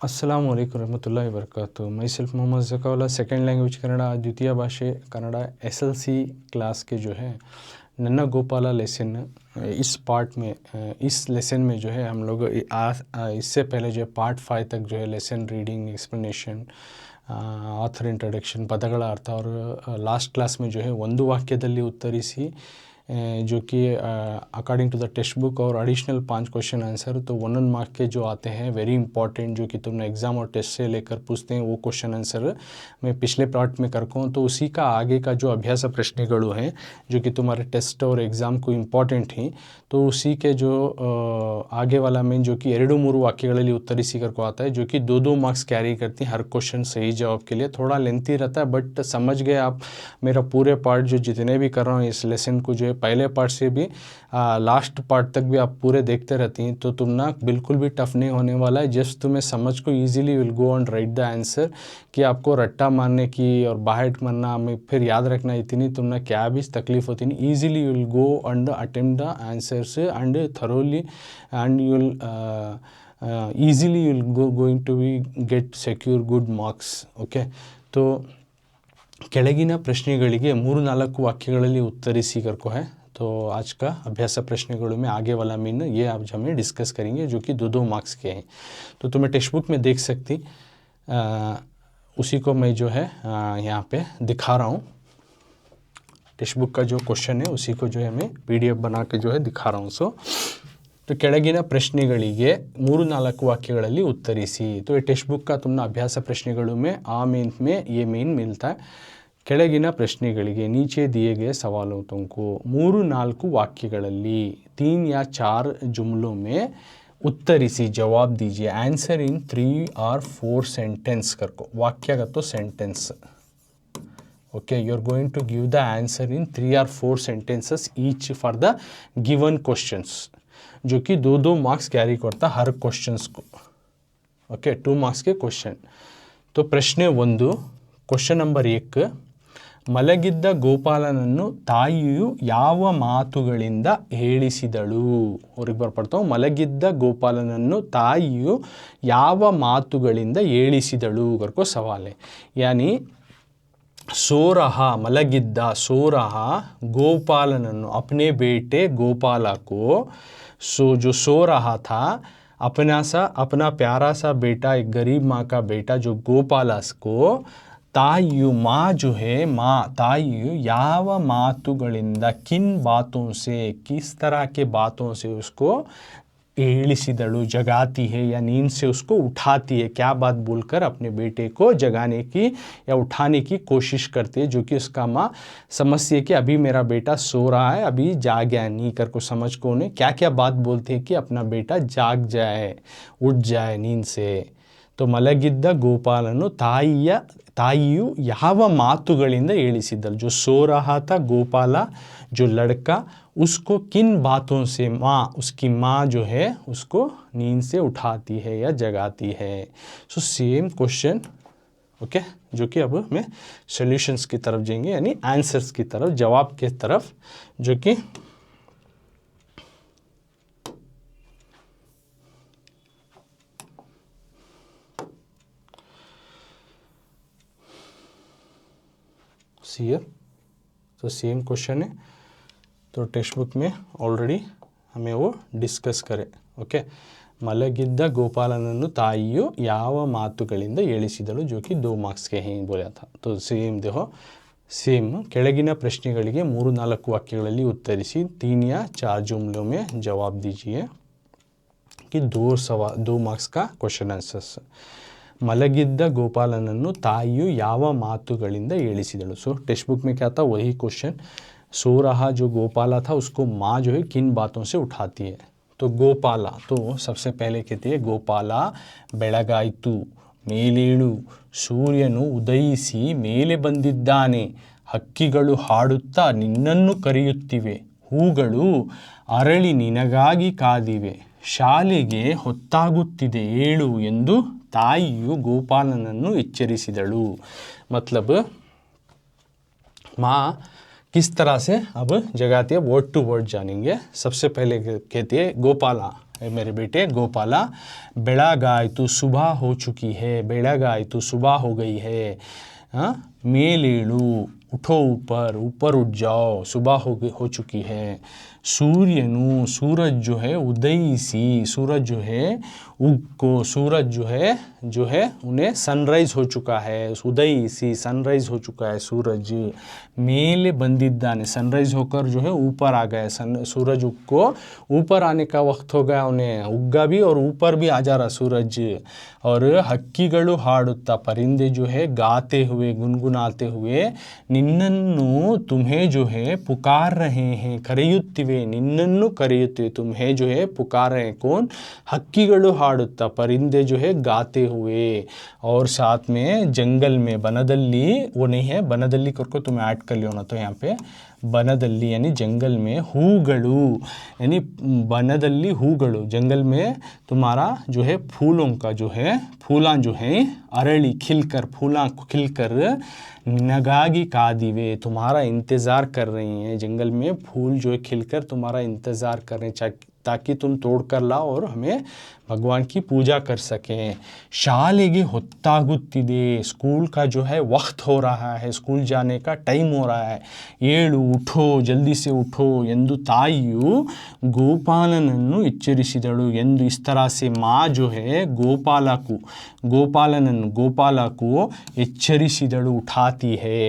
अस्सलाम वालेकुम रहमतुल्लाहि वबरकातुहू। मई self Mohammad Zakaullah, second language कನ್ನಡ, द्वितीय भाषे कನ್ನಡ, SLC क्लास के जो है नन्ना गोपाला लेसन इस पार्ट में इस लेसन में जो है हम लोग इससे पहले जो है पार्ट 5 तक जो है lesson reading explanation author introduction ಪದಗಳ ಅರ್ಥ और लास्ट क्लास में जो है ಒಂದು ವಾಕ್ಯದಲ್ಲಿ ಉತ್ತರಿಸಿ जो कि according to the text book और एडिशनल 5 क्वेश्चन आंसर तो 1 मार्क के जो आते हैं वेरी इंपॉर्टेंट जो कि तुमने एग्ज़ाम और टेस्ट से लेकर पूछते हैं वो क्वेश्चन आंसर मैं पिछले पार्ट में करता हूँ। तो उसी का आगे का जो अभ्यास प्रश्नಗಳು हैं जो कि तुम्हारे टेस्ट और एग्ज़ाम को इम्पॉर्टेंट हैं तो उसी के जो आगे वाला में जो कि 2-3 वाक्यಗಳಲ್ಲಿ उत्तरिसी कर को आता है जो कि 2-2 मार्क्स कैरी करती हैं हर क्वेश्चन सही जवाब के लिए। थोड़ा लेंथी रहता है बट समझ गए आप मेरा पूरे पार्ट जो जितने भी कर रहा हूँ इस लेसन को जो है पहले पार्ट से भी लास्ट पार्ट तक भी आप पूरे देखते रहती हैं तो तुम ना बिल्कुल भी टफ नहीं होने वाला है। जस्ट तुम्हें समझ को easily will go and right the answer कि आपको रट्टा मारने की और बाहट मारना में फिर याद रखना इतनी तुम ना क्या भी तकलीफ होती नहीं। Easily you will go and attempt the answers and thoroughly and you will easily you will going to be get secure good marks. Okay तो ಕೆಳಗಿನ ಪ್ರಶ್ನೆಗಳಿಗೆ 3-4 ವಾಕ್ಯಗಳಲ್ಲಿ ಉತ್ತರಿಸಿ करको है। तो आज का अभ्यास प्रश्नಗಳು में आगे वाला मीन ये आप हमें डिस्कस करेंगे जो कि 2-2 मार्क्स के हैं। तो तुम्हें टेक्स्ट बुक में देख सकती उसी को मैं जो है यहाँ पे दिखा रहा हूँ। टेक्स्ट बुक का जो क्वेश्चन है उसी को जो है मैं PDF बना के जो है दिखा रहा हूँ। सो तो ಕೆಳಗಿನ ಪ್ರಶ್ನೆಗಳಿಗೆ 3-4 वाक्यಗಳಲ್ಲಿ उत्तरिसी। तो ये टेक्स्ट बुक का तुमने अभ्यास प्रश्नಗಳು में आ मीन में ये मीन मिलता है। ಕೆಳಗಿನ ಪ್ರಶ್ನೆಗಳಿಗೆ नीचे दिए गए सवालों को 3-4 वाक्यಗಳಲ್ಲಿ 3 या 4 जुमलों में उत्तरिसी जवाब दीजिए। आंसर इन 3 और 4 सेंटेंस करको वाक्यगत sentence. Okay you are going to give the answer in 3 और 4 sentences each for the given questions जो कि 2-2 मार्क्स कैरी करता हर क्वेश्चंस को। ओके 2 मार्क्स के क्वेश्चन। तो प्रश्ನೆ 1 क्वेश्चन नंबर 1 ಮಲಗಿದ್ದ ಗೋಪಾಲನನ್ನು ತಾಯಿಯು ಯಾವ ಮಾತುಗಳಿಂದ ಹೇಳಿಸಿದಳು। ಅವ್ರಿಗೆ ಬರ್ಪಡ್ತಾವೆ ಮಲಗಿದ್ದ ಗೋಪಾಲನನ್ನು ತಾಯಿಯು ಯಾವ ಮಾತುಗಳಿಂದ ಹೇಳಿಸಿದಳು करको सवाल है। यानी सो रहा मलगिद्दा सो रहा गोपालनन्नु अपने बेटे गोपाला को जो सो रहा था अपना प्यारा सा बेटा एक गरीब माँ का बेटा जो गोपाला को ताइयु माँ जो है माँ ताइयु याव मातुಗಳಿಂದ किन बातों से किस तरह के बातों से उसको एलिसिदड़ू जगाती है या नींद से उसको उठाती है। क्या बात बोलकर अपने बेटे को जगाने की या उठाने की कोशिश करती है जो कि उसका माँ समझती है कि अभी मेरा बेटा सो रहा है अभी जाग नहीं कर को समझ को उन्हें क्या क्या बात बोलती है कि अपना बेटा जाग जाए उठ जाए नींद से। तो ಮಲಗಿದ್ದ ಗೋಪಾಲನು ತಾಯಿಯು ಯಾವ ಮಾತುಗಳಿಂದ ಹೇಳಿಸಿದ್ದಳು। जो सो रहा था गोपाला जो लड़का उसको किन बातों से माँ उसकी माँ जो है उसको नींद से उठाती है या जगाती है। सो सेम क्वेश्चन ओके जो कि अब मैं सॉल्यूशंस की तरफ जाएंगे यानी आंसर्स की तरफ जवाब के तरफ जो कि here तो सेम क्वेश्चन है। तो टेक्स्ट बुक में ऑलरेडी हमें वो डिस्कस करें। ओके ಮಲಗಿದ್ದ ಗೋಪಾಲನನ್ನು ತಾಯಿಯು ಯಾವ ಮಾತುಗಳಿಂದ ಹೇಳಿಸಿದಳು जो कि 2 मार्क्स के हैं बोला था। तो सेम देखो सेम ಕೆಳಗಿನ ಪ್ರಶ್ನೆಗಳಿಗೆ 3-4 ವಾಕ್ಯಗಳಲ್ಲಿ उत्तरिसी 3 या 4 जुमलों में जवाब दीजिए कि 2 मार्क्स का क्वेश्चन आंसर्स। ಮಲಗಿದ್ದ ಗೋಪಾಲನನ್ನು ತಾಯಿಯು ಯಾವ ಮಾತುಗಳಿಂದ ಹೇಳಿಸಿದಳು। सो टेक्स्ट बुक में क्या था वही क्वेश्चन सो रहा जो गोपाला था उसको माँ जो है किन बातों से उठाती है। तो गोपाला तो सबसे पहले कहती है गोपाला ಬೆಳಗಾಯಿತು ಮೇಲೇಳು ಸೂರ್ಯನು ಉದಯಿಸಿ ಮೇಲೆ ಬಂದಿದ್ದಾನೆ ಹಕ್ಕಿಗಳು ಹಾಡುತ್ತಾ ನಿನ್ನನ್ನು ಕರೆಯುತ್ತಿವೆ ಹೂಗಳು ಅರಳಿ ನಿನಗಾಗಿ ಕಾದಿವೆ ಶಾಲೆಗೆ ಹೊತ್ತಾಗುತ್ತಿದೆ ಏಳು ಎಂದು ತಾಯಿಯು ಗೋಪಾಲನನ್ನು ಎಚ್ಚರಿಸಿದಳು। मतलब माँ किस तरह से अब जगाती है वर्ड टू वर्ड जानेंगे। सबसे पहले कहती है गोपाला मेरे बेटे गोपाला। बेळगायतु सुबह हो चुकी है, बेळगायतु सुबह हो गई है। मेलेळु उठो, ऊपर ऊपर उठ जाओ, सुबह हो चुकी है। सूर्यनु सूरज जो है उदयसी, सूरज जो है उग को, सूरज जो है उन्हें सनराइज हो चुका है, उदयसी सनराइज हो चुका है सूरज। मेले बंदिद्दाने, सनराइज होकर जो है ऊपर आ गया, सूरज उग को ऊपर आने का वक्त हो गया, उन्हें उग्गा भी और ऊपर भी आ जा रहा सूरज। और हक्कीगळु हाडुत्ता, परिंदे जो है गाते हुए गुनगुनाते हुए, निन्नन्नु तुम्हें जो है पुकार रहे हैं, करेयुत्तिवे, निन्नन्नु करेयुत्तिवे, तुम्हें जो है पुकार रहे हैं। कौन? हक्कीगळु हाडुत्ता, परिंदे जो है गाते हुए। और साथ में जंगल में बनदल्ली, वो नहीं है बनदल्ली करके तुम्हें ऐड कर लियो ना, तो यहाँ पे बनदल्ली यानी जंगल में, हूगळु यानी बनदल्ली हूगळु, जंगल में तुम्हारा जो है फूलों का जो है, फूलां जो है अरली खिलकर, फूलां खिलकर, नगागी कादिवे, तुम्हारा इंतज़ार कर रही हैं, जंगल में फूल जो है खिलकर तुम्हारा इंतज़ार कर रहे हैं ताकि तुम तोड़ कर लाओ और हमें भगवान की पूजा कर सकें। शालेगे होत्तागुत्तिदे, स्कूल का जो है वक्त हो रहा है, स्कूल जाने का टाइम हो रहा है। ಏಳು उठो, जल्दी से उठो ಎಂದು ತಾಯಿಯು ಗೋಪಾಲನನ್ನು ಎಚ್ಚರಿಸಿದಳು ಎಂದು, इस तरह से माँ जो है गोपाला को एಚ್ಚರಿಸಿದಳು, उठाती है।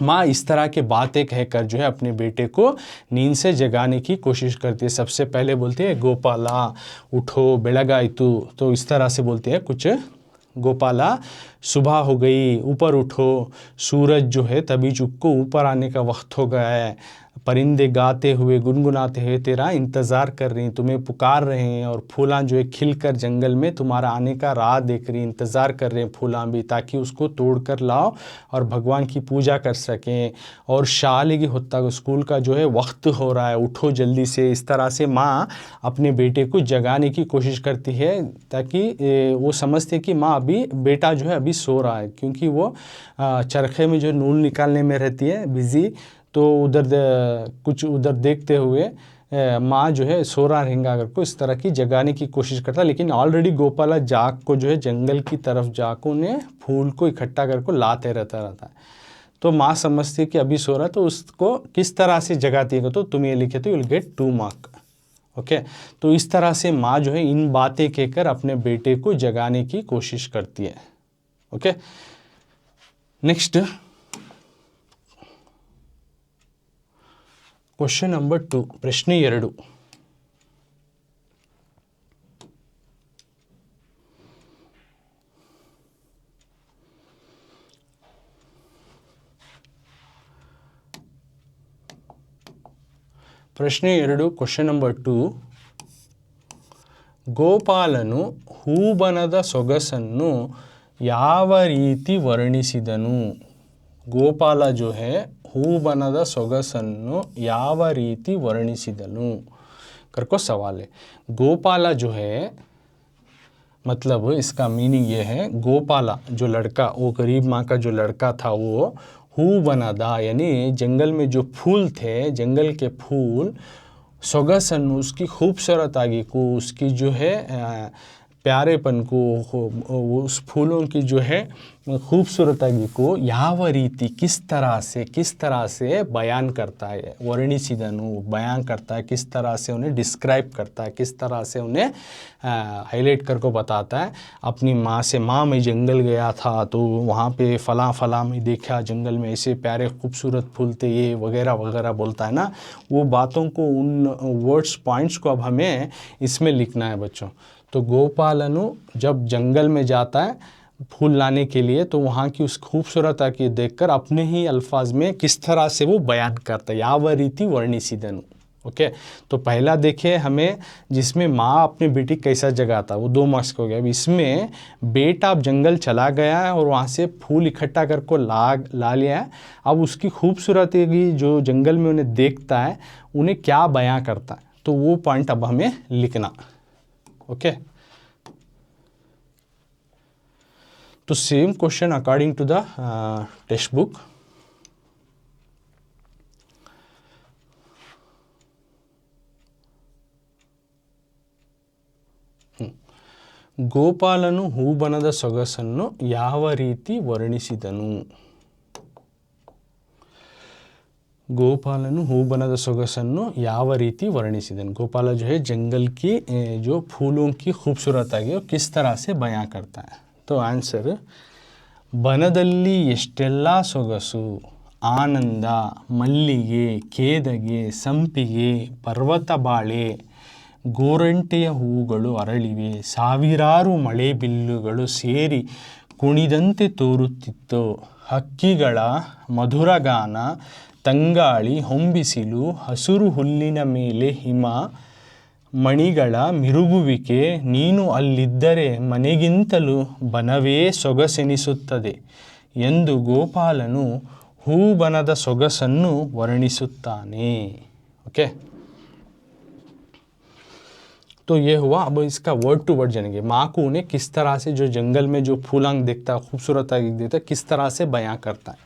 माँ इस तरह के बातें कहकर जो है अपने बेटे को नींद से जगाने की कोशिश करती है। सबसे पहले बोलती है गोपाला उठो, बेळगायतु, तो इस तरह से बोलते हैं कुछ, गोपाला सुबह हो गई, ऊपर उठो, सूरज जो है तभी चुप को ऊपर आने का वक्त हो गया है। परिंदे गाते हुए गुनगुनाते हुए तेरा इंतज़ार कर रही हैं, तुम्हें पुकार रहे हैं। और फूलां जो है खिलकर जंगल में तुम्हारा आने का राह देख रही, इंतज़ार कर रहे हैं फूलां भी, ताकि उसको तोड़ कर लाओ और भगवान की पूजा कर सकें। और शालेगी होता, स्कूल का जो है वक्त हो रहा है, उठो जल्दी से। इस तरह से माँ अपने बेटे को जगाने की कोशिश करती है ताकि वो समझते कि माँ अभी, बेटा जो है अभी सो रहा है, क्योंकि वो चरखे में जो नूल निकालने में रहती है बिज़ी, तो कुछ उधर देखते हुए माँ जो है सो रहा रहेगा अगर को, इस तरह की जगाने की कोशिश करता है। लेकिन ऑलरेडी गोपाला जाग को जो है जंगल की तरफ जाकर उन्हें फूल को इकट्ठा करके लाते रहता है। तो माँ समझती है कि अभी सो रहा है, तो उसको किस तरह से जगाती है, तो तुम ये लिखे तो you will gate 2 mark. Okay, तो इस तरह से माँ जो है इन बातें कहकर अपने बेटे को जगाने की कोशिश करती है। ओके, नेक्स्ट क्वेश्चन नंबर 2, प्रश्न 2। ಪ್ರಶ್ನೆ 2, ಕ್ವೆಶ್ಚನ್ ನಂಬರ್ 2, ಗೋಪಾಲನು ಹೂಬನದ ಸೊಗಸನ್ನು ಯಾವ ರೀತಿ ವರ್ಣಿಸಿದನು? ಗೋಪಾಲ जो है ಹೂಬನದ ಸೊಗಸನ್ನು ಯಾವ ರೀತಿ ವರ್ಣಿಸಿದನು करको सवाल है। गोपाला जो है, मतलब इसका मीनिंग ये है, गोपाला जो लड़का, वो गरीब माँ का जो लड़का था, वो हूबनदा यानी जंगल में जो फूल थे, जंगल के फूल, सोगसन उसकी खूबसूरत आगे को, उसकी जो है प्यारेपन को, उस फूलों की जो है खूबसूरती को याव रीति किस तरह से बयान करता है, वर्णिसिदनु बयान करता है, किस तरह से उन्हें डिस्क्राइब करता है, किस तरह से उन्हें हाईलाइट करके बताता है अपनी माँ से। माँ मैं जंगल गया था तो वहाँ पे फला मैं देखा, जंगल में ऐसे प्यारे खूबसूरत फूल थे, ये वगैरह वगैरह बोलता है ना, वो बातों को, उन वर्ड्स पॉइंट्स को अब हमें इसमें लिखना है बच्चों। तो गोपालनु जब जंगल में जाता है फूल लाने के लिए, तो वहाँ की उस खूबसूरता की देखकर अपने ही अल्फाज में किस तरह से वो बयान करता है, याव रीति वर्णिसिदनु। ओके, तो पहला देखिए हमें, जिसमें माँ अपने बेटी कैसा जगाता, वो 2 मार्क्स हो गया। अब इसमें बेटा अब जंगल चला गया है और वहाँ से फूल इकट्ठा करके ला लिया है, अब उसकी खूबसूरती की जो जंगल में उन्हें देखता है, उन्हें क्या बयां करता है, तो वो पॉइंट अब हमें लिखना। ओके, तो same question according to the text book. ಗೋಪಾಲನು ಹೂಬನದ ಸೊಗಸನ್ನು ಯಾವ ರೀತಿ ವರ್ಣಿಸಿದನು? गोपालन हूबनद सोगसन्नु याव रीति वर्णिसिदन। गोपाल जो है जंगल की जो फूलों की खूबसूरत है वो किस तरह से बयां करता है? तो आंसर, बनदल्ली एष्टेल्ल सोगसु, आनंद, मल्लिगे, केदगे, संपिगे, पर्वत बाळे, ಗೋರಂಟೆಯ ಹೂಗಳು ಅರಳಿವೆ, ಸಾವಿರಾರು ಮಳೆ ಬಿಲ್ಲುಗಳು ಸೇರಿ ಕುಣಿದಂತೆ ತೋರುತ್ತಿತ್ತು, ಹಕ್ಕಿಗಳ ಮಧುರಗಾನ, ತಂಗಾಳಿ ಹೊಂಬಿಸಿಲು, ಹಸುರು ಹುಲ್ಲಿನ ಮೇಲೆ ಹಿಮ ಮಣಿಗಳ ಮಿರುಗುವಿಕೆ, ನೀನು ಅಲ್ಲಿದ್ದರೆ ಮನೆಗಿಂತಲೂ ಬನವೇ ಸೊಗಸೆನಿಸುತ್ತದೆ ಎಂದು ಗೋಪಾಲನು ಹೂಬನದ ಸೊಗಸನ್ನು ವರ್ಣಿಸುತ್ತಾನೆ। ओके, तो ये हुआ। अब इसका वर्ड टू वर्ड जानेंगे। माकू ने किस तरह से जो जंगल में जो फूलांग देखता है, खूबसूरत देखता है, किस तरह से बयां करता है।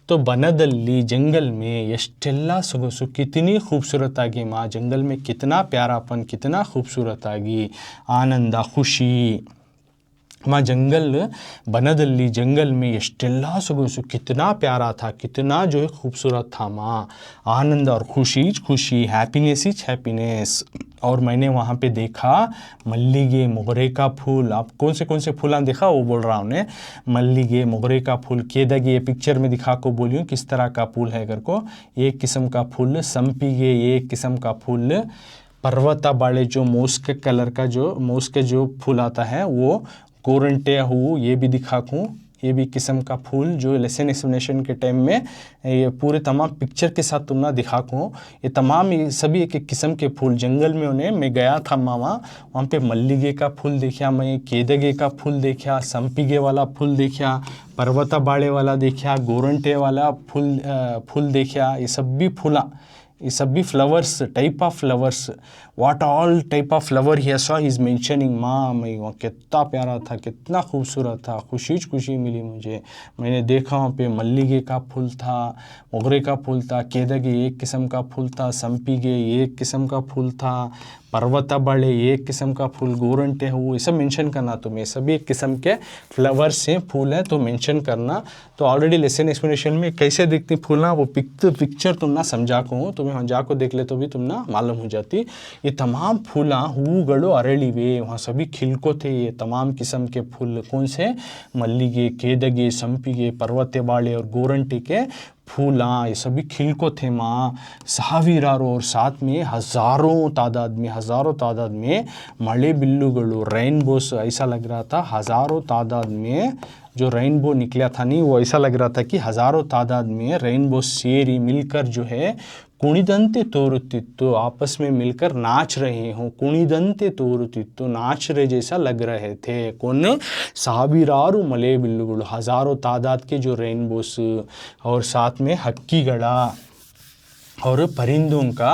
तो बनदल्ली जंगल में, एष्टेल्ल सोगसु कितनी खूबसूरत आगी माँ, जंगल में कितना प्यारापन, कितना खूबसूरत आगी, आनंद खुशी माँ, जंगल बनदल्ली जंगल में एष्टेल्ल सोगसु कितना प्यारा था, कितना जो है खूबसूरत था माँ, आनंद और खुशी, खुशी, हैप्पीनेस इज हैप्पीनेस। और मैंने वहाँ पे देखा मल्लिगे, मोगरे का फूल। आप कौन से फूल देखा वो बोल रहा हूँ ने, मल्लिगे, मोगरे का फूल, केदगे, ये पिक्चर में दिखा को बोलियो किस तरह का फूल है कर को, एक किस्म का फूल, संपिगे एक किस्म का फूल, पर्वत बाळे जो मोस्क कलर का जो मोस्क जो फूल आता है वो, गोरंटे हूँ ये भी दिखा खूँ, ये भी किस्म का फूल जो लेसन एक्सप्लेनेशन के टाइम में ये पूरे तमाम पिक्चर के साथ तुमने दिखा को, ये तमाम सभी एक एक किस्म के फूल जंगल में उन्हें मैं गया था मामा, वहाँ पे मल्लिगे का फूल देखा मैं, केदगे का फूल देखा, संपिगे वाला फूल देखा, पर्वत बाळे वाला देखा, गोरंटे वाला फूल देखा। ये सब भी फूला, ये सब भी flowers, type of flowers, what all type of flower he saw is mentioning माँ। मैं वहाँ कितना प्यारा था, कितना खूबसूरत था, खुशी मिली मुझे। मैंने देखा वहाँ पे मल्लिगे का फूल था, मोगरे का फूल था, केदगे एक किस्म का फूल था, संपिगे एक किस्म का फूल था, पर्वत बाळे एक किस्म का फूल, गोरंटे हो, ये सब मेंशन करना तुम्हें, सभी एक किस्म के फ्लावर्स हैं, फूल है तो मेंशन करना। तो ऑलरेडी लेसन एक्सप्लेनेशन में कैसे दिखती फूल ना, वो पिक्चर तुम ना समझा को हो, तुम्हें वहाँ जाको देख ले तो भी तुम ना मालूम हो जाती। ये तमाम फूला हूगड़ो अरಳಿವೆ, वहाँ सभी खिलको थे ये तमाम किस्म के फूल। कौन से? मल्लिगे, केदगे, संपिगे, पर्वत बाळे और गोरंटे के फूला, ये सभी खिलको थे माँ, ಸಾವಿರಾರು और साथ में हज़ारों तादाद में मळे बिल्लुगळु, रेनबोस, ऐसा लग रहा था हज़ारों तादाद में जो रेनबो निकला था नहीं, वो ऐसा लग रहा था कि हज़ारों तादाद में रेनबो सेरी मिलकर जो है कुणिदंते तोरुतित्तो, आपस में मिलकर नाच रहे हों, कुणिदंते तोरुतित्तो, नाच रहे जैसा लग रहे थे। कौन? ಸಾವಿರಾರು मले बिल्लुगळु, हज़ारों तादाद के जो रेनबोस, और साथ में हक्कीगड़ा और परिंदों का,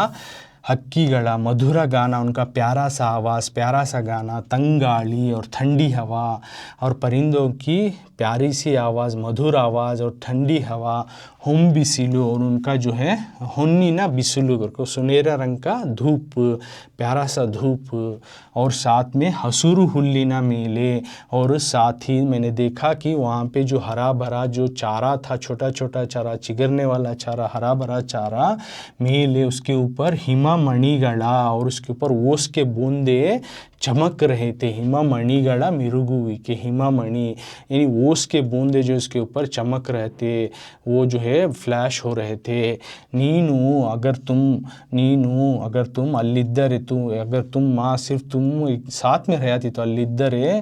हक्कीगड़ा मधुर गाना, उनका प्यारा सा आवाज़, प्यारा सा गाना, तंगाली और ठंडी हवा, और परिंदों की प्यारी सी आवाज़, मधुर आवाज़ और ठंडी हवा, होम बिसिलु, और उनका जो है होन्नी ना बिसिलु करके सुनहरा रंग का धूप, प्यारा सा धूप, और साथ में हसुरु हुल्लिना मेले, और साथ ही मैंने देखा कि वहाँ पे जो हरा भरा जो चारा था, छोटा छोटा चारा, चिगरने वाला चारा, हरा भरा चारा, मेले उसके ऊपर हिमा मणिगड़ा, और उसके ऊपर ओस के बूंदे चमक रहे थे। हिमा मणिगड़ा मिरुगुवी के, हिमा मणि यानी ओस के बूंदे जो इसके ऊपर चमक रहे थे, वो जो है फ्लैश हो रहे थे। नीनू अगर तुम अल्लिद्दरे, अगर तुम माँ सिर्फ तुम साथ में रहती तो अल्लिद्दरे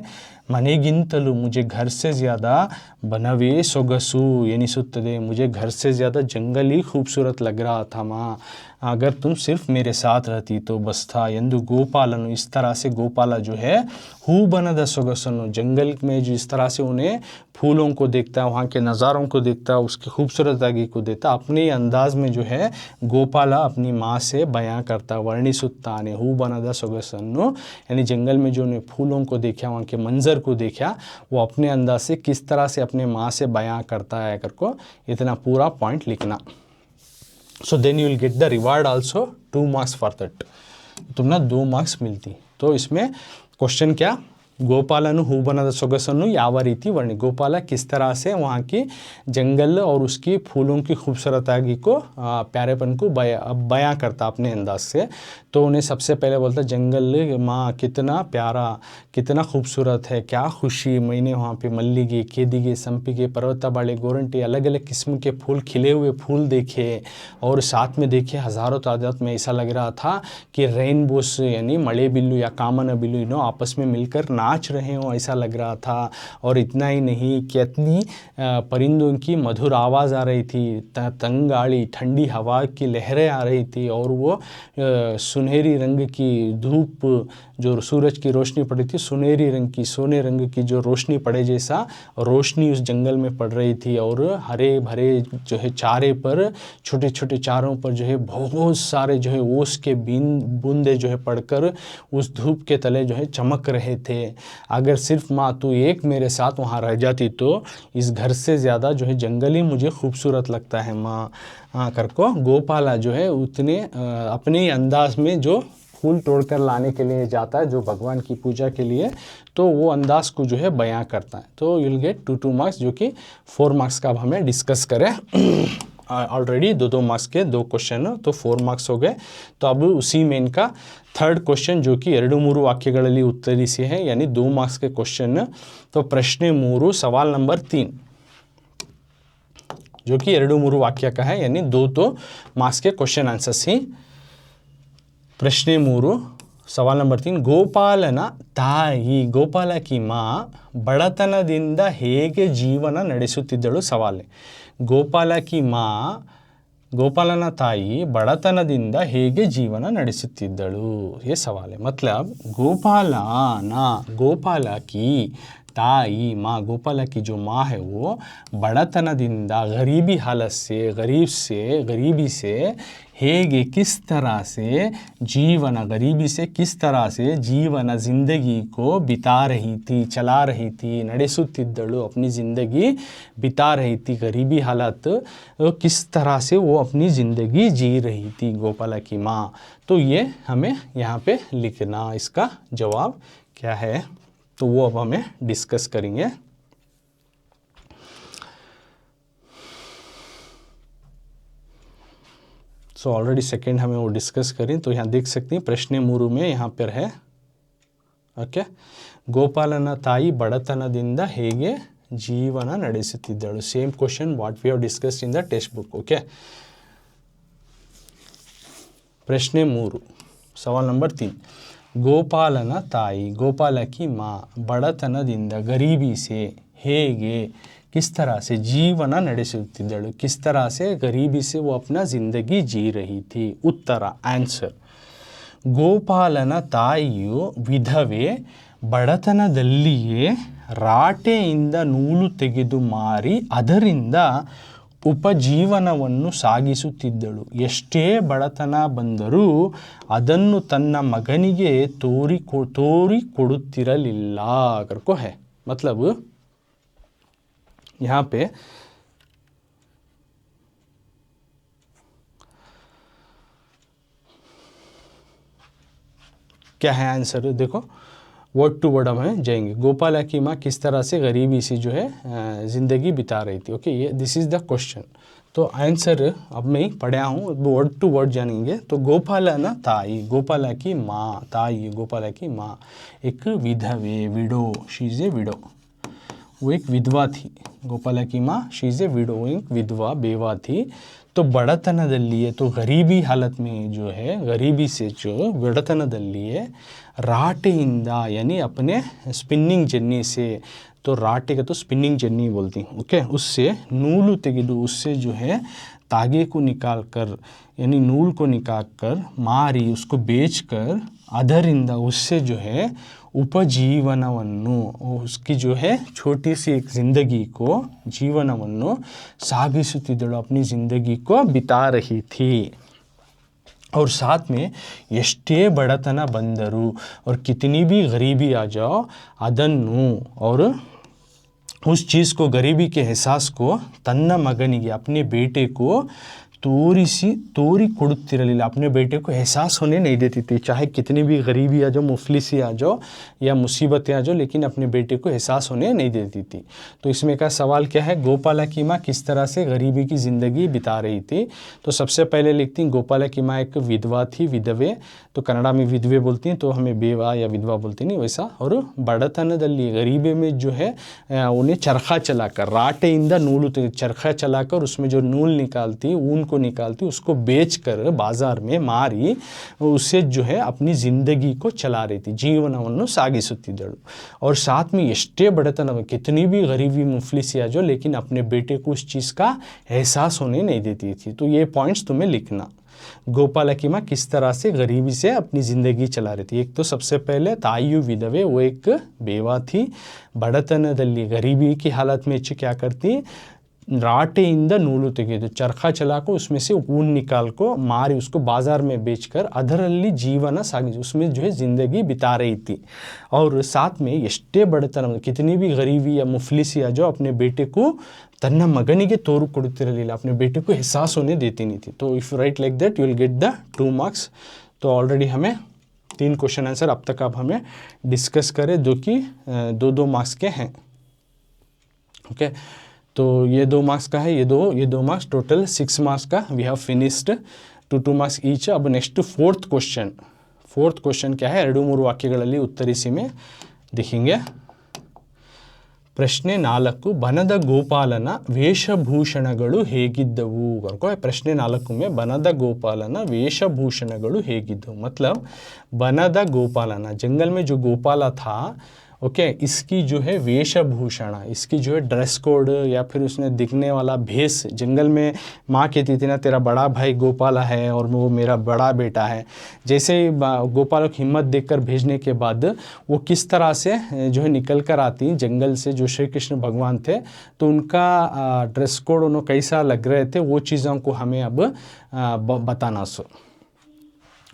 मनेगिंतलू, मुझे घर से ज़्यादा बनवे सोगसु एनिसुत्तदे, मुझे घर से ज़्यादा जंगल ही खूबसूरत लग रहा था माँ, अगर तुम सिर्फ मेरे साथ रहती तो बस था। यंदु गोपालन, इस तरह से गोपाला जो है हूबनद सोगसनु, जंगल में जो इस तरह से उन्हें फूलों को देखता, वहाँ के नज़ारों को देखता, उसकी खूबसूरती को देता, अपने अंदाज में जो है गोपाला अपनी माँ से बयां करता, वर्णिसुत्ताने हूबनद सोगसनु, यानी जंगल में जो उन्हें फूलों को देखा, वहाँ के मंजर को देखा, वो अपने अंदाज से किस तरह से अपने माँ से बयां करता है करको इतना पूरा पॉइंट लिखना। So then you will get the reward also 2 marks for that, तुम ना 2 मार्क्स मिलती। तो इसमें क्वेश्चन क्या, ಗೋಪಾಲನು ಹೂಬನದ ಸೊಗಸನ್ನು ಯಾವ ರೀತಿ वर्णि गोपाला किस तरह से वहाँ की जंगल और उसकी फूलों की खूबसूरती को प्यारेपन को बयां करता अपने अंदाज से। तो उन्हें सबसे पहले बोलता जंगल माँ कितना प्यारा, कितना खूबसूरत है, क्या खुशी, मैंने वहाँ पे मल्लिगे, केदिगे, संपिगे, पर्वतबाले, गोरंटी अलग अलग किस्म के फूल, खिले हुए फूल देखे और साथ में देखे हज़ारों तादाद में। ऐसा लग रहा था कि रेनबोस यानी मड़े बिल्लू या कामन बिल्लू आपस में मिलकर नाच रहे हों, ऐसा लग रहा था। और इतना ही नहीं, कितनी परिंदों की मधुर आवाज़ आ रही थी, तंगाड़ी ठंडी हवा की लहरें आ रही थी और वो सुनहरी रंग की धूप जो सूरज की रोशनी पड़ी थी, सुनहरी रंग की, सोने रंग की जो रोशनी पड़े जैसा रोशनी उस जंगल में पड़ रही थी। और हरे भरे जो है चारे पर, छोटे छोटे चारों पर जो है बहुत सारे जो है ओस के बूंदे जो है पड़कर उस धूप के तले जो है चमक रहे थे। अगर सिर्फ माँ तू एक मेरे साथ वहाँ रह जाती तो इस घर से ज़्यादा जो है जंगल ही मुझे खूबसूरत लगता है माँ कर को गोपाला जो है उतने अपने अंदाज में जो फूल तोड़कर लाने के लिए जाता है जो भगवान की पूजा के लिए, तो वो अंदाज को जो है बयां करता है। तो यू विल गेट 2 मार्क्स, जो कि 4 मार्क्स का अब हमें डिस्कस करें। ऑलरेडी 2 मार्क्स के 2 क्वेश्चन, तो 4 मार्क्स हो गए। तो अब उसी में इनका थर्ड क्वेश्चन जो कि 2-3 ವಾಕ್ಯಗಳಲ್ಲಿ ಉತ್ತರಿಸಿ है, यानी 2 मार्क्स के क्वेश्चन। तो प्रश्न 3 सवाल नंबर 3 जो कि 2-3 वाक्य का है, यानी 2 मार्क्स के क्वेश्चन आंसर्स ही। प्रश्न 3 सवाल नंबर 3 ಗೋಪಾಲನ ತಾಯಿ ಗೋಪಾಲ की माँ ಬಡತನದಿಂದ ಹೇಗೆ ಜೀವನ ನಡೆಸುತ್ತಿದ್ದಳು ಸವಾಲೆ। ಗೋಪಾಲ की माँ ಗೋಪಾಲನ ತಾಯಿ ಬಡತನದಿಂದ ಹೇಗೆ ಜೀವನ ನಡೆಸುತ್ತಿದ್ದಳು, ये सवाल है। मतलब गोपाला की ताई माँ, गोपाला की जो माँ है वो बड़तनदिंदा गरीबी हालत से, गरीबी से हेगे किस तरह से जीवन, गरीबी से किस तरह से जीवन ज़िंदगी को बिता रही थी, चला रही थी, ನಡೆಸುತ್ತಿದ್ದಳು, अपनी ज़िंदगी बिता रही थी। गरीबी हालत किस तरह से वो अपनी ज़िंदगी जी रही थी गोपाला की माँ। तो ये हमें यहाँ पे लिखना, इसका जवाब क्या है, तो वो अब हमें डिस्कस करेंगे। सो ऑलरेडी सेकेंड हमें वो डिस्कस करें। तो यहाँ देख सकते हैं प्रश्न 3 में यहाँ पर है, ओके, ಗೋಪಾಲನ ತಾಯಿ ಬಡತನದಿಂದ ಹೇಗೆ ಜೀವನ ನಡೆಸುತ್ತಿದ್ದಳು, same question what we have discussed in the text book, okay. प्रश्न 3 सवाल नंबर 3 ಗೋಪಾಲನ ತಾಯಿ ಗೋಪಾಲ की माँ ಬಡತನದಿಂದ गरीबी से ಹೇಗೆ किस तरह से जीवन ನಡೆಸುತ್ತಿದ್ದಳು, किस तरह से गरीबी से वो अपना ज़िंदगी जी रही थी। उत्तर आंसर ಗೋಪಾಲನ ತಾಯಿಯು ವಿಧವೆ ಬಡತನದಲ್ಲಿಯೇ ರಾಟೆಯಿಂದ ನೂಲು ತೆಗೆದು ಮಾರಿ ಅದರಿಂದ ಉಪಜೀವನವನ್ನು ಸಾಗಿಸುತ್ತಿದ್ದಳು। ಎಷ್ಟೇ ಬಡತನ ಬಂದರೂ ಅದನ್ನು ತನ್ನ ಮಗನಿಗೆ ತೋರಿಕೊಡುತ್ತಿರಲಿಲ್ಲ करको है। मतलब यहाँ पे क्या है आंसर, देखो वर्ड टू वर्ड हम जाएंगे। गोपाला की माँ किस तरह से गरीबी से जो है ज़िंदगी बिता रही थी, ओके, ये दिस इज़ द क्वेश्चन। तो आंसर अब मैं पढ़ा हूँ, वर्ड टू वर्ड जानेंगे। तो गोपालನ ತಾಯಿ गोपाला की माँ, ताई गोपाला की माँ एक विधवे, widow, she is a widow, वो एक विधवा थी। गोपाला की माँ शी इज़ ए विडो, एक विधवा बेवा थी। तो बड़तनदಲ್ಲಿಯೇ, तो गरीबी हालत में जो है, गरीबी से जो बड़तनदಲ್ಲಿಯೇ राटेಯಿಂದ यानी अपने स्पिनिंग जन्नी से, तो राटे का तो स्पिनिंग जन्नी बोलती हूँ, ओके, उससे नूलू तेगिदु, उससे जो है तागे को निकाल कर यानी नूल को निकाल कर मारी, उसको बेच कर ಅದರಿಂದ उससे जो है उपजीवनವನ್ನು, उसकी जो है छोटी सी एक ज़िंदगी को, जीवनವನ್ನು ಸಾಗಿಸುತ್ತಿದ್ದಳು, अपनी ज़िंदगी को बिता रही थी। और साथ में ಎಷ್ಟೇ ಬಡತನ ಬಂದರೂ और कितनी भी गरीबी आ जाओ ಅದನ್ನು, और उस चीज़ को, गरीबी के एहसास को तन्न मगनिगे, अपने बेटे को तोरी ಕೊಡುತ್ತಿರಲಿಲ್ಲ, अपने बेटे को एहसास होने नहीं देती थी, चाहे कितनी भी गरीबी आ जाओ, मुफलिसी आ जाओ या मुसीबतें आ जाओ, लेकिन अपने बेटे को एहसास होने नहीं देती थी। तो इसमें का सवाल क्या है, गोपाला की माँ किस तरह से गरीबी की ज़िंदगी बिता रही थी। तो सबसे पहले लिखती हैं गोपाला की माँ एक विधवा थी, विधवे, तो कन्नड़ा में विधवे बोलती हैं, तो हमें बेवा या विधवा बोलती नहीं वैसा। और बड़तनदल्ली गरीबी में जो है उन्हें चरखा चलाकर, राटेइंदा नूलु, चरखा चलाकर उसमें जो नूल निकालती, ऊन को निकालती, उसको बेचकर बाजार में मारी उससे जो है अपनी ज़िंदगी को चला रही थी, ಜೀವನವನ್ನು ಸಾಗಿಸುತ್ತಿದ್ದಳು। और साथ में ಎಷ್ಟೇ बड़तन, कितनी भी गरीबी मुफलिसी आ जाओ, लेकिन अपने बेटे को उस चीज़ का एहसास होने नहीं देती थी। तो ये पॉइंट्स तुम्हें लिखना, गोपाला की माँ किस तरह से गरीबी से अपनी ज़िंदगी चला रही थी। एक तो सबसे पहले तायु विधवे, वो एक बेवा थी, बड़तनदल्ली गरीबी की हालत में क्या करती, राटेइंदा नूलु ತೆಗೆದು, चरखा चलाकर उसमें से ऊन निकाल को मारी उसको बाजार में बेचकर ಅದರಲ್ಲಿ ಜೀವನ ಸಾಗಿ, उसमें जो है ज़िंदगी बिता रही थी। और साथ में ಎಷ್ಟೇ बड़तन, कितनी भी गरीबी या मुफलिसी आ जाओ, अपने बेटे को तन्ना मगनिಗೆ तोरू ಕೊಡುತ್ತಿರಲಿಲ್ಲ, अपने बेटे को एहसास होने देती नहीं थी। तो if you right like that you will get the 2 marks. तो ऑलरेडी हमें 3 क्वेश्चन आंसर अब तक आप हमें डिस्कस करें, जो कि 2-2 मार्क्स के हैं। ओके, तो ये 2 मार्क्स का है, ये दो मार्क्स, टोटल 6 मार्क्स का we have finished, 2 marks each. अब नेक्स्ट फोर्थ क्वेश्चन क्या है, 2-3 ವಾಕ್ಯಗಳಲ್ಲಿ ಉತ್ತರಿಸಿ में दिखेंगे। ಪ್ರಶ್ನೆ 4, ಬನದ ಗೋಪಾಲನ ವೇಷಭೂಷಣಗಳು ಹೇಗಿದ್ದವು। ಪ್ರಶ್ನೆ 4 में ಬನದ ಗೋಪಾಲನ ವೇಷಭೂಷಣಗಳು ಹೇಗಿದ್ದವು, मतलब ಬನದ ಗೋಪಾಲನ, जंगल में जो गोपाला था, ओके, इसकी जो है वेशभूषण, इसकी जो है ड्रेस कोड या फिर उसने दिखने वाला भेष, जंगल में माँ कहती थी ना तेरा बड़ा भाई गोपाला है और वो मेरा बड़ा बेटा है, जैसे ही गोपाल को हिम्मत देकर भेजने के बाद वो किस तरह से जो है निकल कर आती जंगल से, जो श्री कृष्ण भगवान थे, तो उनका ड्रेस कोड उन्होंने कैसा लग रहे थे, वो चीज़ों को हमें अब बताना।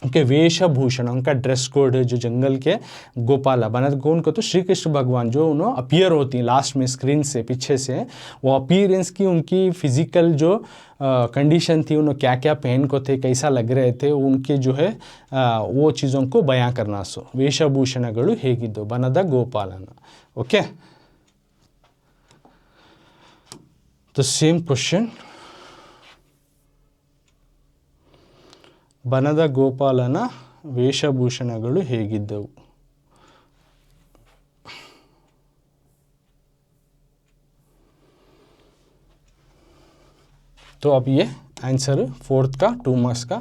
उनके वेशभूषण, उनका ड्रेस कोड, जो जंगल के गोपाला बनत कौन को, तो श्री कृष्ण भगवान जो उन्होंने अपीयर होती हैं लास्ट में स्क्रीन से पीछे से, वो अपीयरेंस की, उनकी फिजिकल जो कंडीशन थी, उन्होंने क्या क्या पहन को थे, कैसा लग रहे थे, उनके जो है वो चीज़ों को बयां करना। सो वेशभूषणಗಳು ಹೇಗಿದ್ದು ಬನದ ಗೋಪಾಲನ। ओके, तो सेम क्वेश्चन, ಬನದ ಗೋಪಾಲನ ವೇಷಭೂಷಣಗಳು ಹೇಗಿದ್ದವು। तो अब ये आंसर 4th का 2 मार्क्स का,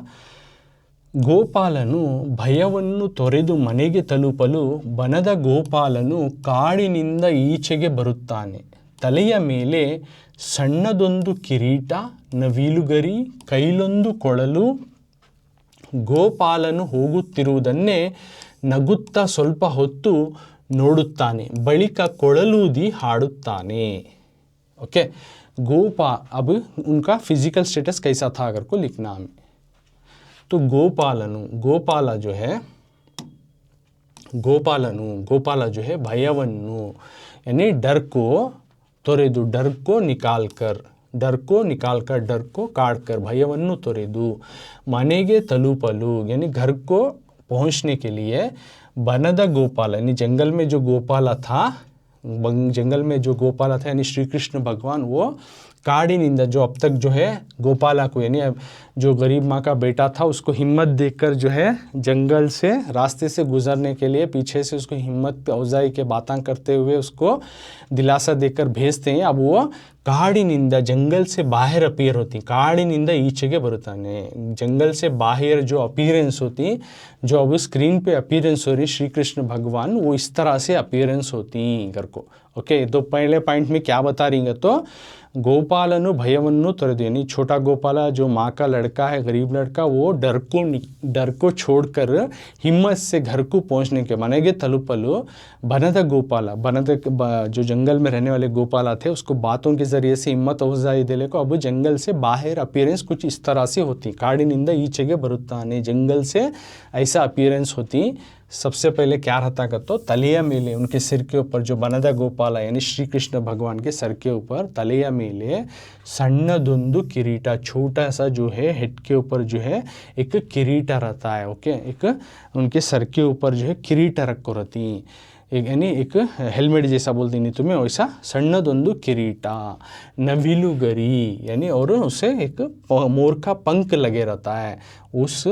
ಗೋಪಾಲನು ಭಯವನ್ನು ತೊರೆದು ಮನೆಗೆ ತಲುಪಲು ಬನದ ಗೋಪಾಲನು ಕಾಡಿನಿಂದ ಈಚೆಗೆ ಬರುತ್ತಾನೆ, ತಲೆಯ ಮೇಲೆ ಸಣ್ಣದೊಂದು ಕಿರೀಟ, ನವಿಲುಗರಿ, ಕೈಲೊಂದು ಕೊಳಲು, ಗೋಪಾಲನು ಹೋಗುತ್ತಿರುವುದನ್ನೇ ನಗುತ್ತಾ ಸ್ವಲ್ಪ ಹೊತ್ತು ನೋಡುತ್ತಾನೆ, ಬಳಿಕ ಕೊಳಲೂದಿ ಹಾಡುತ್ತಾನೆ। ओके, अब उनका फिजिकल स्टेटस कैसा था अगर को लिखना हमें, तो गोपाला जो है, गोपाला जो है भयवन्नु यानी डर को ತೊರೆದು, डर को निकाल कर, डर को काट कर, भयवन्नु ತೊರೆದು, मनेगे तलुपलु यानी घर को पहुंचने के लिए, बनद गोपाल यानी जंगल में जो गोपाला था, यानी श्री कृष्ण भगवान, वो काड़िनिंदा, जो अब तक जो है गोपाला को यानी जो गरीब माँ का बेटा था, उसको हिम्मत देकर जो है जंगल से रास्ते से गुजरने के लिए पीछे से उसको हिम्मत अफजाई के बातें करते हुए उसको दिलासा देकर भेजते हैं। अब वो काड़िनिंदा जंगल से बाहर अपीयर होती, काड़िनिंदा ಈಚೆಗೆ ಬರುತ್ತಾನೆ, जंगल से बाहर जो अपीयरेंस होती, जो अब स्क्रीन पे अपीयरेंस हो रही श्री कृष्ण भगवान, वो इस तरह से अपीयरेंस होती घर को। ओके, तो पहले पॉइंट में क्या बता रही है, तो गोपालनु भयवन्नु ತೊರೆದು यानी छोटा गोपाला जो माँ का लड़का है, गरीब लड़का, वो डर को छोड़कर हिम्मत से घर को पहुँचने के, मनेगे तलुपलु, बनद गोपाला, जो जंगल में रहने वाले गोपाला थे, उसको बातों के ज़रिए से हिम्मत अफजाई देने को, अब जंगल से बाहर अपीयरेंस कुछ इस तरह से होती, काड़िनिंदा ಈಚೆಗೆ ಬರುತ್ತಾನೆ, जंगल से ऐसा अपीयरेंस होती, सबसे पहले क्या रहता का तो तलिया मेले उनके सिर के ऊपर जो बनदा गोपाल यानी श्री कृष्ण भगवान के सर के ऊपर तलिया मेले सन्नदुंदु किरीटा, छोटा सा जो है हेड के ऊपर जो है एक किरीटा रहता है। ओके, एक उनके सर के ऊपर जो है किरीटा रखो रहती, एक यानी एक हेलमेट जैसा बोलती नहीं तुम्हें, वैसा सन्नदुंदु किरीटा, नविलुगरी यानी और उसे एक मोर का पंख लगे रहता है। उस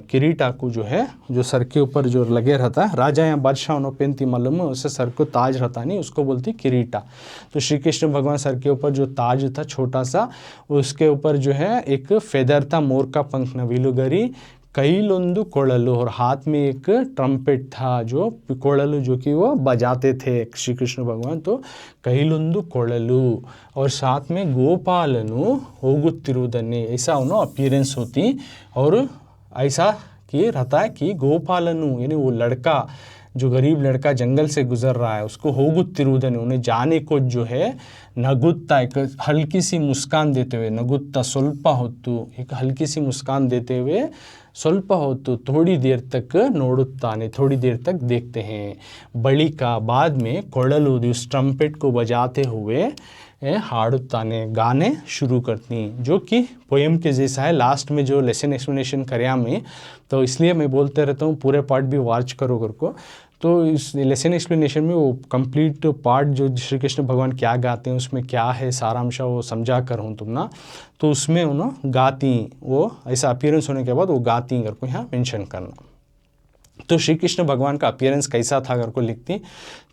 किरीटा को जो है जो सर के ऊपर जो लगे रहता है, राजा या बादशाह नो पेंती मालूम है, उससे सर को ताज रहता नहीं, उसको बोलती किरीटा। तो श्री कृष्ण भगवान सर के ऊपर जो ताज था छोटा सा, उसके ऊपर जो है एक फेदर था, मोर का पंख, नविलुगरी, कईलुंदु कोड़लू, और हाथ में एक ट्रम्पेट था जो कोड़लू जो कि वो बजाते थे श्री कृष्ण भगवान, तो कईलुंदु कोड़लू, और साथ में गोपालनु होगुत्तिरुदन्नी, ऐसा उन्होंने अपीयरेंस होती। और ऐसा कि रहता है कि गोपालनु यानी वो लड़का जो गरीब लड़का जंगल से गुजर रहा है उसको होगुत्तिरुदन्नी, उन्हें जाने को जो है नगुत्ता एक हल्की सी मुस्कान देते हुए, नगुत्ता स्वल्प होतु, एक हल्की सी मुस्कान देते हुए, स्वल्प होतु थोड़ी देर तक नोडुत्ताने, थोड़ी देर तक देखते हैं, बलिका बाद में कोड़लू उस ट्रम्पेट को बजाते हुए हाड़ुत्ताने गाने शुरू करती, जो कि पोएम के जैसा है। लास्ट में जो लेसन एक्सप्लेनेशन करिया मैं, तो इसलिए मैं बोलते रहता हूँ पूरे पार्ट भी वॉच करो कर को। तो इस लेसन एक्सप्लेनेशन में वो कंप्लीट पार्ट जो श्री कृष्ण भगवान क्या गाते हैं उसमें क्या है सारांश वो समझा कर हूँ तुम ना, तो उसमें उन्होंने गाती, वो ऐसा अपीयरेंस होने के बाद वो गाती कर को यहाँ मेंशन करना। तो श्री कृष्ण भगवान का अपीयरेंस कैसा था अगर को लिखती,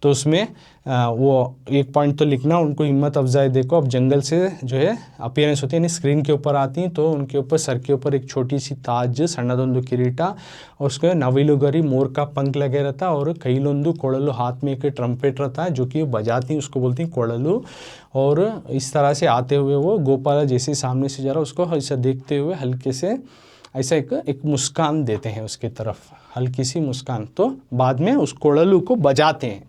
तो उसमें वो एक पॉइंट तो लिखना, उनको हिम्मत अफजाई देखो, अब जंगल से जो है अपीयरेंस होती है, यानी स्क्रीन के ऊपर आती तो उनके ऊपर सर के ऊपर एक छोटी सी ताज, सन्नदुंदु किरीटा, और उसके नविलुगरी मोर का पंख लगे रहता, और कईलुंदु कोड़लू, हाथ में एक ट्रम्पेट रहता है जो कि बजाती, उसको बोलती कोड़लू। और इस तरह से आते हुए वो गोपाल जैसे सामने से जा रहा उसको ऐसा देखते हुए हल्के से ऐसा एक मुस्कान देते हैं उसकी तरफ, हल्की सी मुस्कान, तो बाद में उस कोड़लू को बजाते हैं।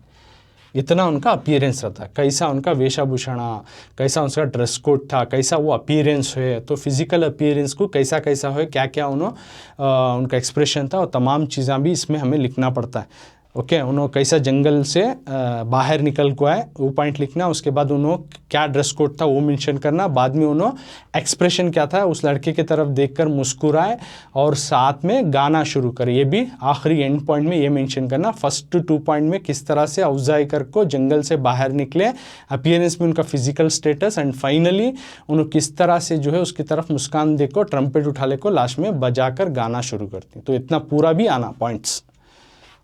इतना उनका अपीयरेंस रहता है, कैसा उनका वेशभूषणा, कैसा उसका ड्रेस कोड था, कैसा वो अपीयरेंस है, तो फिजिकल अपीयरेंस को कैसा कैसा है, क्या क्या उन्होंने उनका एक्सप्रेशन था, और तमाम चीज़ें भी इसमें हमें लिखना पड़ता है। ओके, उन्होंने कैसा जंगल से बाहर निकल को आए वो पॉइंट लिखना, उसके बाद उन्होंने क्या ड्रेस कोड था वो मेंशन करना, बाद में उन्होंने एक्सप्रेशन क्या था उस लड़के की तरफ देखकर मुस्कुराए, और साथ में गाना शुरू करे, ये भी आखिरी एंड पॉइंट में ये मेंशन करना। फर्स्ट 2 पॉइंट में किस तरह से अफजाई कर को जंगल से बाहर निकले, अपीयरेंस में उनका फिजिकल स्टेटस, एंड फाइनली उन्होंने किस तरह से जो है उसकी तरफ मुस्कान देखो, ट्रम्पेट उठा ले को लास्ट में बजाकर गाना शुरू करती। तो इतना पूरा भी आना पॉइंट्स।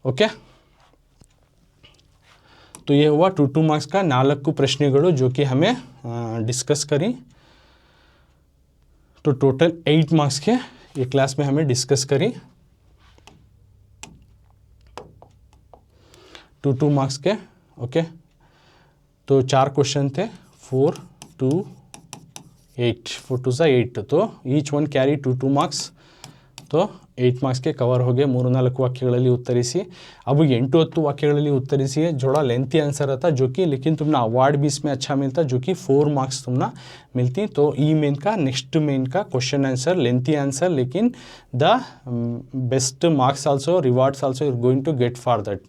ओके, तो ये हुआ 2 मार्क्स का 4 ಪ್ರಶ್ನೆಗಳು जो कि हमें डिस्कस करी। तो टोटल 8 मार्क्स के ये क्लास में हमें डिस्कस करी, 2 मार्क्स के। ओके, तो 4 क्वेश्चन थे, 4, 2, 8, 4 2 8, तो ಈಚ್ ಒನ್ ಕ್ಯಾರಿ 2 ಮಾರ್ಕ್ಸ್, तो 8 ಮಾರ್ಕ್ಸ್ के ಕವರ್ हो गए। 3-4 ವಾಕ್ಯಗಳಲ್ಲಿ ಉತ್ತರಿಸಿ, अब 8-10 ವಾಕ್ಯಗಳಲ್ಲಿ ಉತ್ತರಿಸಿ, जोड़ा लेंथी आंसर रहता जो कि, लेकिन तुमने अवार्ड भी इसमें अच्छा मिलता जो कि 4 मार्क्स तुमने मिलती। तो ई मेन का नेक्स्ट मेन का क्वेश्चन आंसर लेंथी आंसर, लेकिन the best marks also rewards also you are going to get for that.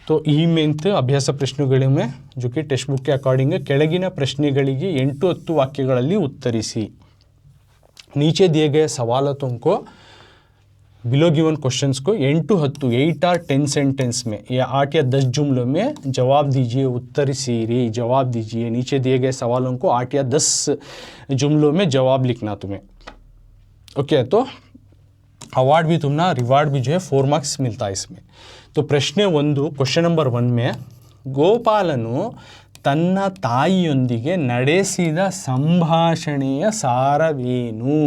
तो ಈ ಮೇನ್ತ್ ಅಭ್ಯಾಸ ಪ್ರಶ್ನೆಗಳಿವೆ जो कि टेक्स्ट बुक के अकॉर्डिंग ಕೆಳಗಿನ ಪ್ರಶ್ನೆಗಳಿಗೆ 8-10 ವಾಕ್ಯಗಳಲ್ಲಿ ಉತ್ತರಿಸಿ। नीचे दिए गए सवालों को बिलो गिवन क्वेश्चंस को 8 और 10 सेंटेंस में या 8 या 10 जुमलों में जवाब दीजिए, उत्तरीसीरी जवाब दीजिए। नीचे दिए गए सवालों को 8 या 10 जुमलों में जवाब लिखना तुम्हें। ओके, तो अवार्ड भी तुमना रिवार्ड भी जो है 4 मार्क्स मिलता है इसमें। तो प्रश्न 1 क्वेश्चन नंबर 1 में ಗೋಪಾಲನು ತನ್ನ ತಾಯಿಯೊಂದಿಗೆ ನಡೆಸಿದ ಸಂಭಾಷಣೆಯ ಸಾರವೇನು।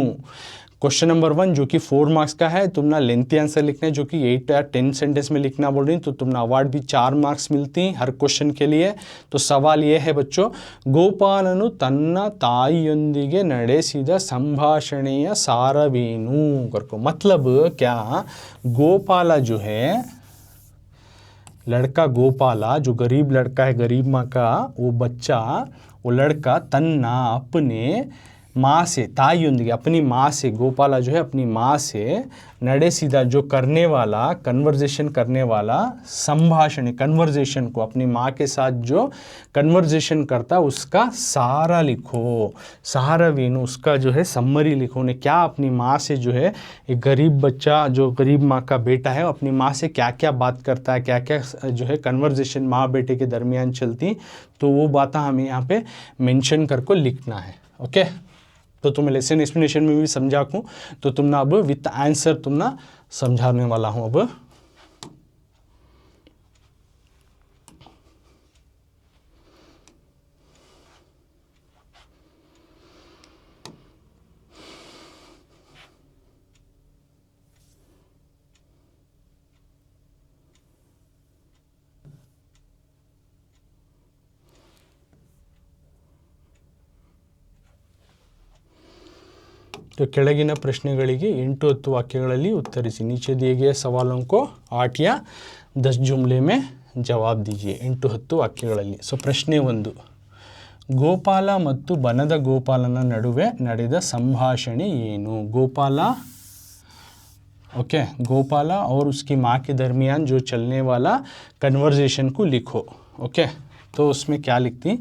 क्वेश्चन नंबर 1 जो कि 4 मार्क्स का है, तुमने लेंथी आंसर लिखना है जो कि 8 या 10 सेंटेंस में लिखना बोल रही, तो तुमने अवार्ड भी 4 मार्क्स मिलती हर क्वेश्चन के लिए। तो सवाल ये है बच्चों, ಗೋಪಾಲನು ತನ್ನ ತಾಯಿಯೊಂದಿಗೆ ನಡೆಸಿದ ಸಂಭಾಷಣೆಯ ಸಾರವೇನು करको, मतलब क्या, गोपाला जो है लड़का, गोपाला जो गरीब लड़का है, गरीब माँ का वो बच्चा, वो लड़का तन्ना अपने माँ से, ताइयोंदिगे, अपनी माँ से, गोपाला जो है अपनी माँ से ನಡೆಸಿದ जो करने वाला, कन्वर्जेशन करने वाला, संभाषण कन्वर्जेशन को, अपनी माँ के साथ जो कन्वर्जेशन करता उसका सारा लिखो, सारावेनु, उसका जो है सम्मरी लिखो ने क्या अपनी माँ से जो है एक गरीब बच्चा जो गरीब माँ का बेटा है अपनी माँ से क्या क्या बात करता है, क्या क्या जो है कन्वर्जेशन माँ बेटे के दरमियान चलती, तो वो बातें हमें यहाँ पे मेंशन करके लिखना है। ओके, तो तुम्हें लेसन एक्सप्लेनेशन में भी समझाऊँ तो तुम ना अब विथ आंसर तुम ना समझाने वाला हूँ अब। तो ಕೆಳಗಿನ ಪ್ರಶ್ನೆಗಳಿಗೆ 8-10 ವಾಕ್ಯಗಳಲ್ಲಿ ಉತ್ತರಿಸಿ। नीचे दिए गए सवालों को 8 या 10 जुमले में जवाब दीजिए 8-10 ವಾಕ್ಯಗಳಲ್ಲಿ। ಸೊ ಪ್ರಶ್ನೆ 1, ಗೋಪಾಲ ಮತ್ತು ಬನದ ಗೋಪಾಲನ ನಡುವೆ ನಡೆದ ಸಂಭಾಷಣೆ ಏನು? गोपाल ओके, गोपाला और उसकी माँ के दरमियान जो चलने वाला कन्वर्जेशन को लिखो। ओके, तो उसमें क्या लिखती,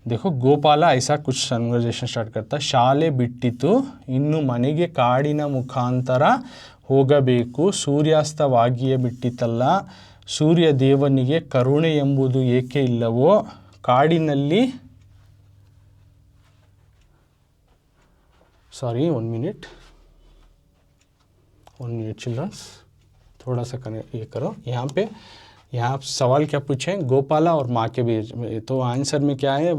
देखो गोपाल ऐसा कुछ कन्वर्जेशन स्टार्ट करता, ಶಾಲೆ ಬಿಟ್ಟಿತು ಇನ್ನು ಮನೆಗೆ ಕಾಡಿನ ಮುಖಾಂತರ ಹೋಗಬೇಕು, ಸೂರ್ಯಾಸ್ತವಾಗಿಯೇ ಬಿಟ್ಟಿತಲ್ಲ, ಸೂರ್ಯ ದೇವನಿಗೆ ಕರುಣೆ ಎಂಬುದು ಏಕೆ ಇಲ್ಲವೋ, ಕಾಡಿನಲ್ಲಿ सॉरी 1 मिनट चिल्ड्रंस, थोड़ा सा ये करो। यहाँ सवाल क्या पूछे, गोपाला और माँ के बीच में, तो आंसर में क्या है,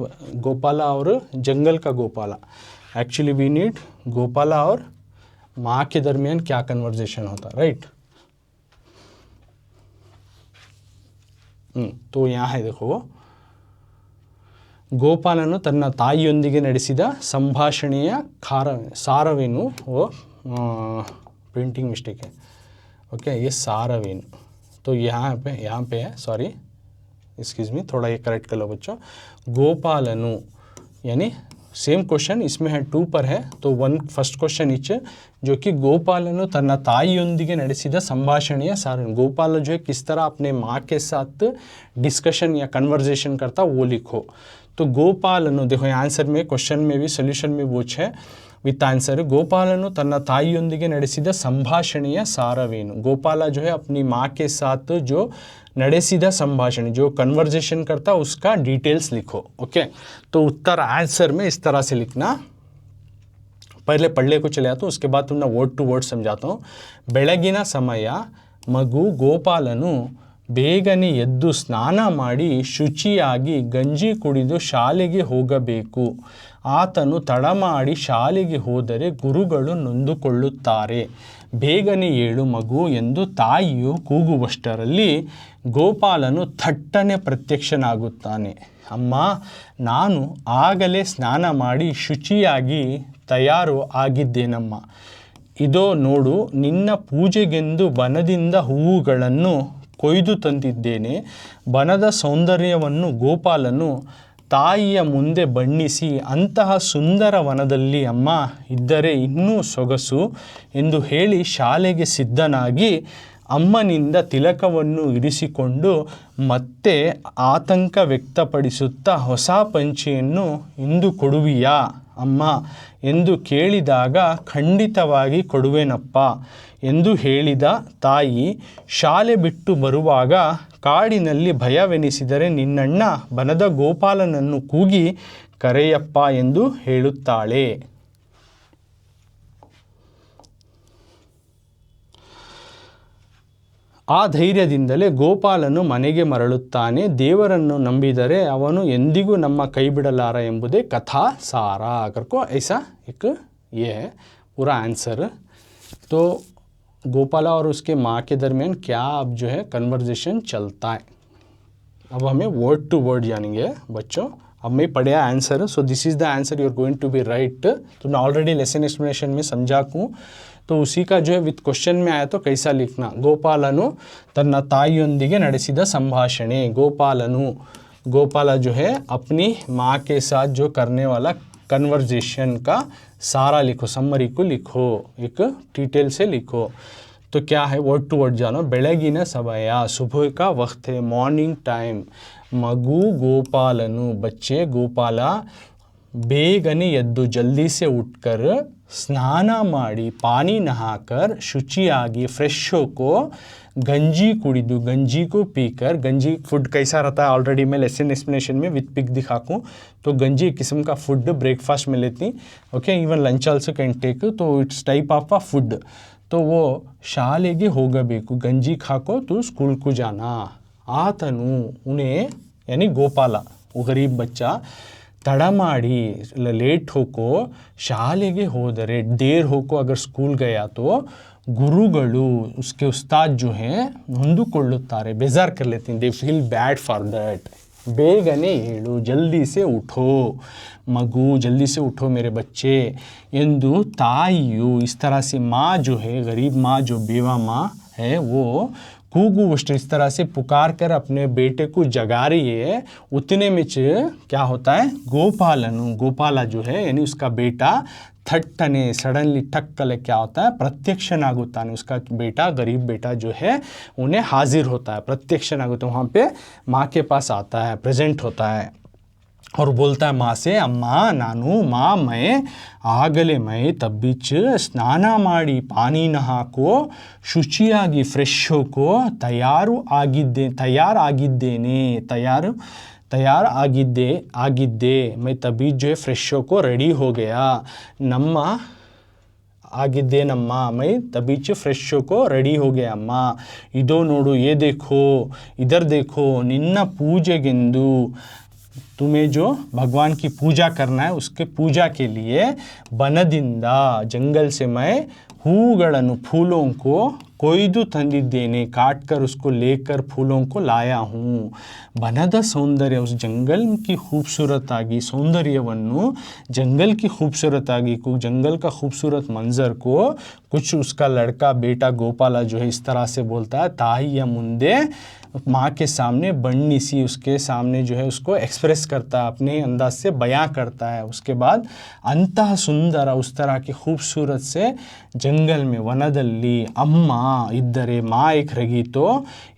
गोपाला और जंगल का Gopala. Actually we need Gopala और माँ के दरमियान क्या कन्वर्जेशन होता, राइट। तो यहाँ है देखो, ಗೋಪಾಲನು ತನ್ನ ತಾಯಿಯೊಂದಿಗೆ ನಡೆಸಿದ ಸಂಭಾಷಣೆಯ ಸಾರವೇನು, वो प्रिंटिंग मिस्टेक है, ओके, ये सारवेनु, तो यहाँ पे है, सॉरी एक्सक्यूज मी, थोड़ा ये करेक्ट कर लो बच्चों। गोपालनु यानी सेम क्वेश्चन इसमें है 2 पर है, तो 1 फर्स्ट क्वेश्चन इच जो कि गोपालनु तन्ना ताइयोंदिगे ನಡೆಸಿದ ಸಂಭಾಷಣೆಯ सारवेनु, गोपाल जो है किस तरह अपने माँ के साथ डिस्कशन या कन्वर्जेशन करता वो लिखो। तो गोपालनु, देखो आंसर में क्वेश्चन में भी सोल्यूशन में वो है विथ आंसर, गोपालनु तन्ना ताइयोंदिगे ನಡೆಸಿದ ಸಂಭಾಷಣೆಯ सारवेनु, गोपाल जो है अपनी माँ के साथ जो ನಡೆಸಿದ संभाषण जो कन्वर्जेशन करता उसका डिटेल्स लिखो। ओके, तो उत्तर आंसर में इस तरह से लिखना, पहले पढ़ने को चले आता हूँ, उसके बाद तुमने वर्ड टू वर्ड समझाता हूँ। ಬೆಳಗಿನ ಸಮಯ ಮಗು ಗೋಪಾಲನು ಬೇಗನೆ ಎದ್ದು ಸ್ನಾನ ಮಾಡಿ ಶುಚಿಯಾಗಿ ಗಂಜಿ ಕುಡಿದು ಶಾಲೆಗೆ ಹೋಗಬೇಕು, ಆತನು ತಡ ಮಾಡಿ ಶಾಲೆಗೆ ಹೋದರೆ ಗುರುಗಳು ನೊಂದುಕೊಳ್ಳುತ್ತಾರೆ, ಬೇಗನೆ ಏಳು ಮಗು ಎಂದು ತಾಯಿಯು ಕೂಗುವಷ್ಟರಲ್ಲಿ ಗೋಪಾಲನು ಥಟ್ಟನೆ ಪ್ರತ್ಯಕ್ಷನಾಗುತ್ತಾನೆ, ಅಮ್ಮ ನಾನು ಆಗಲೇ ಸ್ನಾನ ಮಾಡಿ ಶುಚಿಯಾಗಿ ತಯಾರು ಆಗಿದ್ದೇನಮ್ಮ, ಇದೋ ನೋಡು ನಿನ್ನ ಪೂಜೆಗೆಂದು ಬನದಿಂದ ಹೂವುಗಳನ್ನು ಕೊಯ್ದು ತಂದಿದ್ದೇನೆ, ಬನದ ಸೌಂದರ್ಯವನ್ನು ಗೋಪಾಲನು ತಾಯಿಯ ಮುಂದೆ ಬಣ್ಣಿಸಿ ಅಂತಹ ಸುಂದರ ವನದಲ್ಲಿ ಅಮ್ಮ ಇದ್ದರೆ ಇನ್ನೂ ಸೊಗಸು ಎಂದು ಹೇಳಿ ಶಾಲೆಗೆ ಸಿದ್ಧನಾಗಿ ಅಮ್ಮನಿಂದ ತಿಲಕವನ್ನು ಇರಿಸಿಕೊಂಡು ಮತ್ತೆ ಆತಂಕ ವ್ಯಕ್ತಪಡಿಸುತ್ತಾ ಹೊಸ ಪಂಚೆಯನ್ನು ಇಂದು ಕೊಡುವಿಯಾ ಅಮ್ಮ ಎಂದು ಕೇಳಿದಾಗ ಖಂಡಿತವಾಗಿ ಕೊಡುವೆನಪ್ಪ ಎಂದು ಹೇಳಿದ ತಾಯಿ ಶಾಲೆ ಬಿಟ್ಟು ಬರುವಾಗ ಕಾಡಿನಲ್ಲಿ ಭಯವೆನಿಸಿದರೆ ನಿನ್ನಣ್ಣ ಬನದ ಗೋಪಾಲನನ್ನು ಕೂಗಿ ಕರೆಯಪ್ಪ ಎಂದು ಹೇಳುತ್ತಾಳೆ। ಆ ಧೈರ್ಯದಿಂದಲೇ ಗೋಪಾಲನು ಮನೆಗೆ ಮರಳುತ್ತಾನೆ, ದೇವರನ್ನು ನಂಬಿದರೆ ಅವನು ಎಂದಿಗೂ ನಮ್ಮ ಕೈ ಬಿಡಲಾರ ಎಂಬುದೇ ಕಥಾ ಸಾರ। करको ऐसा एक ये है पूरा आंसर। तो गोपाला और उसके माँ के दरमियान क्या अब जो है कन्वर्जेशन चलता है, अब हमें वर्ड टू वर्ड जानेंगे बच्चों। अब मैं पढ़ा answer, so this is the answer you are going to be right. तुमने ऑलरेडी लेसन एक्सप्लेनेशन में समझा कूँ, तो उसी का जो है विथ क्वेश्चन में आया तो कैसा लिखना, ಗೋಪಾಲನು ತನ್ನ ತಾಯಿಯೊಂದಿಗೆ ನಡೆಸಿದ ಸಂಭಾಷಣೆ, ಗೋಪಾಲನು, गोपाला जो है अपनी माँ के साथ जो करने वाला कन्वर्जेशन का सारा लिखो, समरी को लिखो, एक डिटेल से लिखो। तो क्या है, वर्ड टू वर्ड जानो। ಬೆಳಗಿನ ಸಮಯ, सुबह का वक्त है, मॉर्निंग टाइम। मगु ಗೋಪಾಲನು, बच्चे गोपाल ಬೇಗನೆ ಎದ್ದು, जल्दी से उठकर, स्नान ಮಾಡಿ, पानी नहाकर, शुचियागी, फ्रेश होको, गंजी कुड़िदु, गंजी को पीकर। गंजी फूड कैसा रहता है ऑलरेडी मैं लेसन एक्सप्लेनेशन में विथ पिक दिखाऊँ। तो गंजी एक किस्म का फूड ब्रेकफास्ट में लेती, okay, even lunch also can take, तो it's type of a food. तो वो ಶಾಲೆಗೆ ಹೋಗಬೇಕು, गंजी खाको तो स्कूल को जाना। ಆತನು, उन्हें यानी गोपाल, वो गरीब बच्चा, तड़ ಮಾಡಿ, लेट होको ಶಾಲೆಗೆ ಹೋದರೆ, देर होको अगर स्कूल गया तो, गुरुಗಳು, उसके उस्ताद जो हैं नೊಂದುಕೊಳ್ಳುತ್ತಾರೆ, बेजार कर लेते हैं, they feel bad for that. ಬೇಗನೆ ಹೇಳು, जल्दी से उठो, मगु जल्दी से उठो मेरे बच्चे। ಎಂದು ತಾಯಿಯು, इस तरह से माँ जो है, गरीब माँ जो बेवा माँ है, वो कूगू उष्ट, इस तरह से पुकार कर अपने बेटे को जगा रही है। उतने में क्या होता है, गोपालनु, गोपाला जो है यानी उसका बेटा, थट्टने, सडनली ठक्कले क्या होता है, प्रत्यक्षनागुत्ताने, उसका बेटा, गरीब बेटा जो है उन्हें हाजिर होता है, प्रत्यक्षनागुत्ता, वहाँ पे माँ के पास आता है, प्रेजेंट होता है और बोलता है माँ से, अम्मा नानु, माँ मैं ಆಗಲೇ मैं तब्बिच स्नान ಮಾಡಿ, पानी नहाको, ಶುಚಿಯಾಗಿ, ಫ್ರೆಶ್ ಹೋಕೋ, तैयार ಆಗಿದ್ದೆ, मैं तभी जो है फ्रेश होको रेडी हो गया, ನಮ್ಮ ಆಗಿದ್ದೇನಮ್ಮ, मैं तभी फ्रेश होको रेडी हो गया अम्मा। ಇದೋ ನೋಡು, ये देखो, इधर देखो, ನಿನ್ನ ಪೂಜೆಗೆಂದು, तुम्हें जो भगवान की पूजा करना है उसके पूजा के लिए, बनदिंदा, जंगल से मैं, हूಗಳನ್ನು, फूलों को, ಕೊಯ್ದು ತಂದಿದ್ದೇನೆ, काट कर उसको लेकर फूलों को लाया हूँ। बनद सौंदर्य, उस जंगल की खूबसूरत आगी, सौंदर्यವನ್ನು, जंगल की खूबसूरत आगी को, जंगल का खूबसूरत मंजर को, कुछ उसका लड़का बेटा गोपाला जो है इस तरह से बोलता है, ताहिಯ ಮುಂದೆ, माँ के सामने, बन्निसी, उसके सामने जो है उसको एक्सप्रेस करता है, अपने अंदाज से बयां करता है। उसके बाद अंतः सुंदर, उस तरह की खूबसूरत से जंगल में, वनदल्ली, अम्मा इद्धरे, माँ एक रही तो,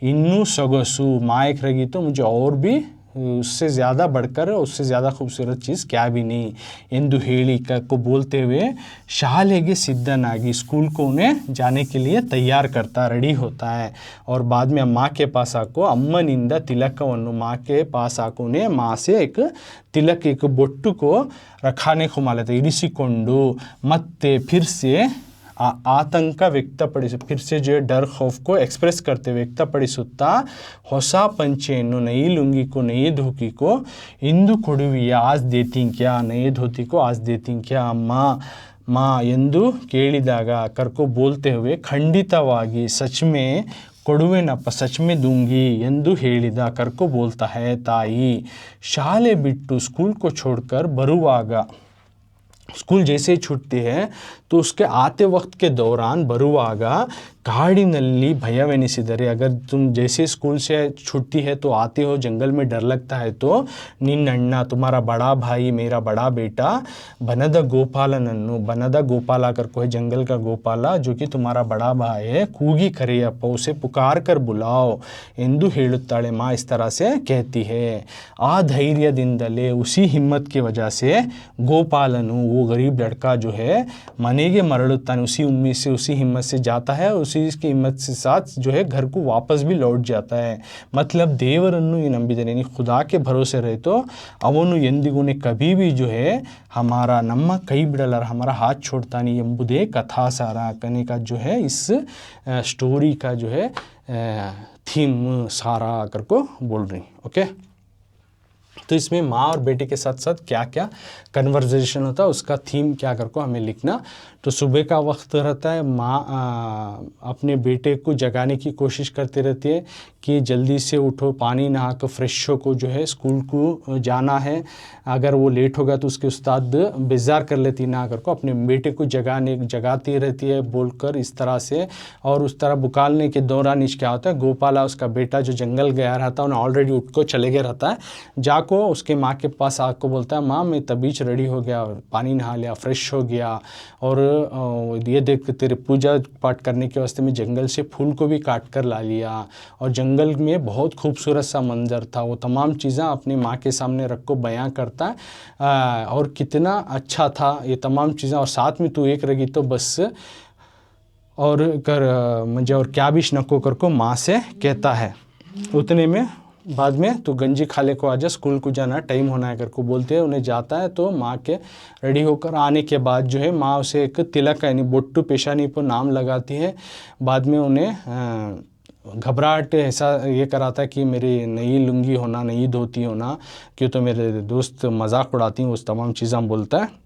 इन्नू सೊಗಸು, माँ एक रही तो मुझे और भी उससे ज़्यादा बढ़कर, उससे ज़्यादा खूबसूरत चीज़ क्या भी नहीं, ಎಂದು ಹೇಳಿ को बोलते हुए ಶಾಲೆಗೆ ಸಿದ್ಧನಾಗಿ, स्कूल को उन्हें जाने के लिए तैयार करता, रेडी होता है। और बाद में माँ के पास आको, अम्मनिंद तिलकವನ್ನು, माँ के पास आको उन्हें माँ से एक तिलक, एक बोट्टु को रखाने को मालता, इरिसिಕೊಂಡು, ಮತ್ತೆ फिर से ಆತಂಕ ವ್ಯಕ್ತಪಡಿಸಿ, फिर से जो डर खौफ को एक्सप्रेस करते ವ್ಯಕ್ತಪಡಿಸುತ್ತಾ, ಹೊಸ पंचेಯನ್ನು, नई लुंगी को, नई धोती को, ಇಂದು ಕೊಡುವಿಯಾ, आज देती क्या, नए धोती को आज देती क्या अम्मा, माँ ಎಂದು ಕೇಳಿದಾಗ, ಕರ್ಕೊ बोलते हुए, ಖಂಡಿತವಾಗಿ, सच में, ಕೊಡುವೆನಪ್ಪ, सच में दूंगी ಎಂದು ಹೇಳಿದ, ಕರ್ಕೊ बोलता है ताई। ಶಾಲೆ ಬಿಟ್ಟು, स्कूल को छोड़कर ಬರುವಾಗ, स्कूल जैसे ही छूटती है तो उसके आते वक्त के दौरान, ಬರುವಾಗ, ಕಾಡಿನಲ್ಲಿ ಭಯವೆನಿಸಿದರೆ, अगर तुम जैसे स्कूल से छुट्टी है तो आते हो, जंगल में डर लगता है तो, निन्नಣ್ಣ, तुम्हारा बड़ा भाई, मेरा बड़ा बेटा, बनद गोपालनನ್ನು, बनद गोपाला कर को है, जंगल का गोपाला जो कि तुम्हारा बड़ा भाई है, ಕೂಗಿ ಕರೆಯಪ್ಪ, उसे पुकार कर बुलाओ ಎಂದು ಹೇಳುತ್ತಾಳೆ माँ, इस तरह से कहती है। आ धैर्यದಿಂದಲೇ, उसी हिम्मत की वजह से, गोपालनु, वो गरीब लड़का जो है मनेगे मरಳುತ್ತಾನೆ, उसी उम्मीद से, उसी हिम्मत से जाता है, उसी की हिम्मत से साथ जो है घर को वापस भी लौट जाता है। मतलब ದೇವರನ್ನು ಈ ನಂಬಿದರೆ, यानी खुदा के भरोसे रहे तो, ಅವನು ಎಂದಿಗೂ कभी भी जो है हमारा, ನಮ್ಮ ಕೈ ಬಿಡಲ್ಲ, हमारा हाथ छोड़ता नहीं, ಎಂಬುದೇ कथासारा कहने का जो है इस स्टोरी का जो है थीम सारा कर को बोल रही। ओके, तो इसमें माँ और बेटे के साथ साथ क्या क्या कन्वर्जेशन होता है, उसका थीम क्या कर को हमें लिखना। तो सुबह का वक्त रहता है, माँ अपने बेटे को जगाने की कोशिश करती रहती है कि जल्दी से उठो, पानी नहा कर फ्रेश हो को जो है स्कूल को जाना है। अगर वो लेट होगा तो उसके उस्ताद बेजार कर लेती ना कर को, अपने बेटे को जगाती रहती है बोलकर इस तरह से। और उस तरह बुकालने के दौरान क्या होता है, गोपाला, उसका बेटा जो जंगल गया रहता है, उन्हें ऑलरेडी उठ को चले गया रहता है, जा को उसके माँ के पास आके बोलता है, माँ मैं तबीच रेडी हो गया, पानी नहा लिया, फ्रेश हो गया, और ये देख तेरे पूजा पाठ करने के वास्ते मैं जंगल से फूल को भी काट कर ला लिया, और जंगल में बहुत खूबसूरत सा मंजर था। वो तमाम चीज़ें अपनी माँ के सामने रख को बयां करता है, और कितना अच्छा था ये तमाम चीज़ें, और साथ में तू एक रही तो बस और कर मुझे और क्या भी नको कर को माँ से कहता है। उतने में बाद में तो गंजी खा ले को आजा, स्कूल को जाना टाइम होना है कर को बोलते हैं। उन्हें जाता है तो माँ के रेडी होकर आने के बाद जो है माँ उसे एक तिलक यानी बोट्टू पेशानी पर नाम लगाती है। बाद में उन्हें घबराहट ऐसा ये कराता है कि मेरी नई लुंगी होना, नई धोती होना, क्यों तो मेरे दोस्त मजाक उड़ाती हैं, उस तमाम चीज़ें बोलता है।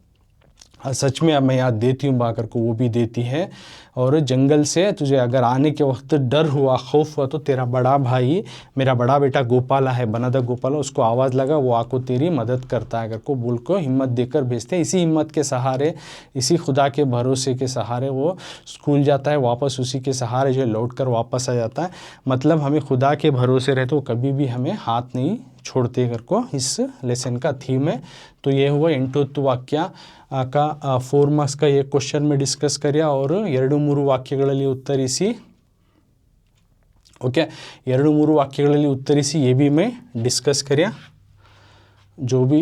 सच में अब मैं याद देती हूँ बाकर को, वो भी देती है। और जंगल से तुझे अगर आने के वक्त डर हुआ, खौफ हुआ, तो तेरा बड़ा भाई, मेरा बड़ा बेटा गोपाला है, बनादा गोपाला, उसको आवाज़ लगा, वो आको तेरी मदद करता है अगर को बोल को हिम्मत देकर भेजते हैं। इसी हिम्मत के सहारे, इसी खुदा के भरोसे के सहारे वो स्कूल जाता है, वापस उसी के सहारे जो लौट कर वापस आ जाता है। मतलब हमें खुदा के भरोसे रहे तो कभी भी हमें हाथ नहीं छोड़ते कर को इस लेसन का थीम है। तो ये हुआ 8th वाक्य का 4 मार्क्स का ये क्वेश्चन में डिस्कस करिया, और 2-3 ವಾಕ್ಯಗಳಲ್ಲಿ ಉತ್ತರಿಸಿ। ओके, 2-3 ವಾಕ್ಯಗಳಲ್ಲಿ ಉತ್ತರಿಸಿ ये भी मैं डिस्कस करिया। जो भी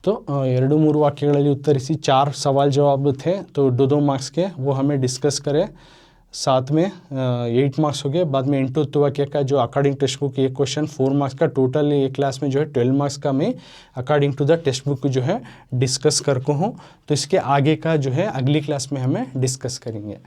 तो 2-3 ವಾಕ್ಯಗಳಲ್ಲಿ उत्तरिसी 4 सवाल जवाब थे, तो 2-2 मार्क्स के वो हमें डिस्कस करें। साथ में 8 मार्क्स हो गए। बाद में 8th वाक्य का जो अकॉर्डिंग टेक्स्ट बुक एक क्वेश्चन 4 मार्क्स का, टोटल एक क्लास में जो है 12 मार्क्स का मैं according to the text book जो है डिस्कस कर को हूँ। तो इसके आगे का जो है अगली क्लास में हमें डिस्कस करेंगे।